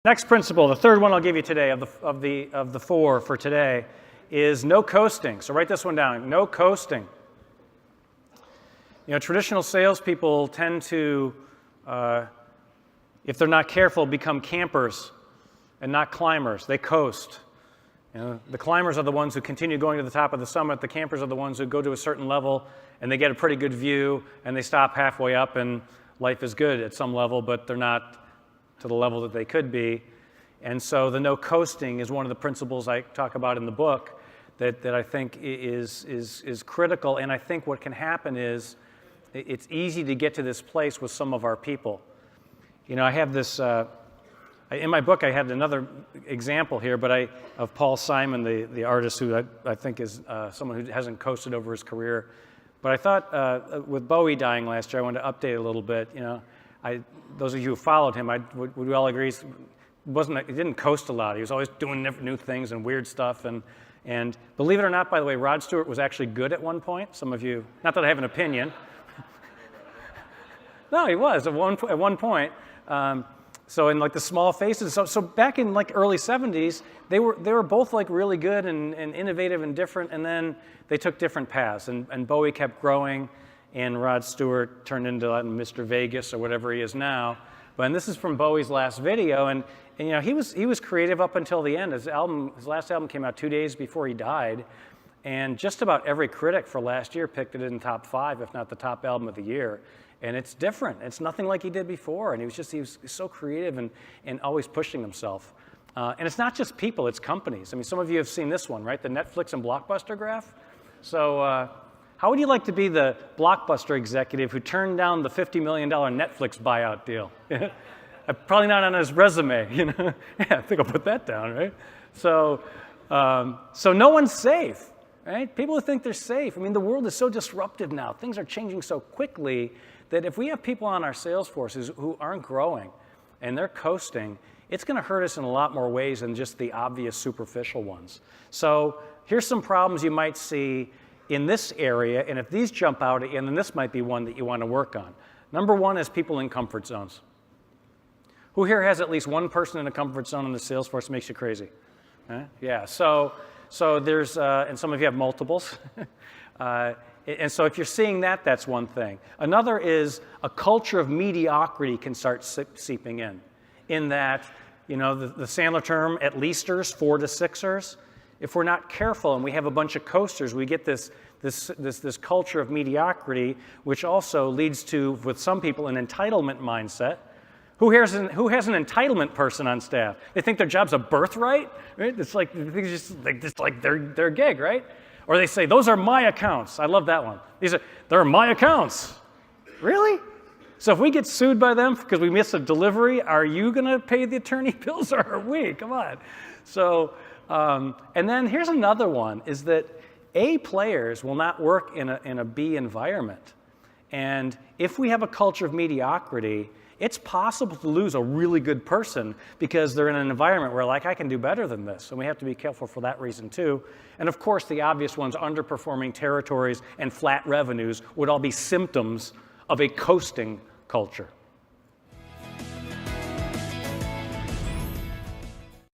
Next principle, the third one I'll give you today of the four for today, is no coasting. So write this one down, no coasting. You know, traditional salespeople tend to, if they're not careful, become campers and not climbers. They coast. You know, the climbers are the ones who continue going to the top of the summit. The campers are the ones who go to a certain level and they get a pretty good view and they stop halfway up and life is good at some level, but they're not to the level that they could be. And so the no coasting is one of the principles I talk about in the book that I think is critical. And I think what can happen is it's easy to get to this place with some of our people. You know, I have this, in my book I had another example here, but of Paul Simon, the artist who I think is someone who hasn't coasted over his career. But I thought with Bowie dying last year, I wanted to update a little bit. You know, those of you who followed him, would we all agree, he didn't coast a lot. He was always doing new things and weird stuff. And believe it or not, by the way, Rod Stewart was actually good at one point. Some of you, not that I have an opinion. No, he was at one point. So in like the small faces, so back in like early 70s, they were both like really good and innovative and different, and then they took different paths. And Bowie kept growing, and Rod Stewart turned into Mr. Vegas or whatever he is now. And this is from Bowie's last video, and you know he was creative up until the end. His last album came out 2 days before he died, and just about every critic for last year picked it in top 5, if not the top album of the year. And it's different. It's nothing like he did before, and he was so creative and always pushing himself. And it's not just people; it's companies. I mean, some of you have seen this one, right? The Netflix and Blockbuster graph. So. How would you like to be the Blockbuster executive who turned down the $50 million Netflix buyout deal? Probably not on his resume, you know? Yeah, I think I'll put that down, right? So no one's safe, right? People who think they're safe. I mean, the world is so disruptive now. Things are changing so quickly that if we have people on our sales forces who aren't growing and they're coasting, it's going to hurt us in a lot more ways than just the obvious superficial ones. So here's some problems you might see in this area, and if these jump out at you, then this might be one that you want to work on. Number one is people in comfort zones. Who here has at least one person in a comfort zone in the sales force that makes you crazy? Yeah, so there's, and some of you have multiples. And so if you're seeing that, that's one thing. Another is a culture of mediocrity can start seeping in that, you know, the Sandler term, at leasters, 4 to 6ers. If we're not careful and we have a bunch of coasters, we get this culture of mediocrity, which also leads to, with some people, an entitlement mindset. Who has an entitlement person on staff? They think their job's a birthright, right? It's like their gig, right? Or they say, "Those are my accounts." I love that one. They're my accounts. Really? So if we get sued by them because we miss a delivery, are you going to pay the attorney bills or are we? Come on. So. And then here's another one, is that A players will not work in a B environment. And if we have a culture of mediocrity, it's possible to lose a really good person because they're in an environment where, like, I can do better than this. And we have to be careful for that reason, too. And, of course, the obvious ones, underperforming territories and flat revenues, would all be symptoms of a coasting culture.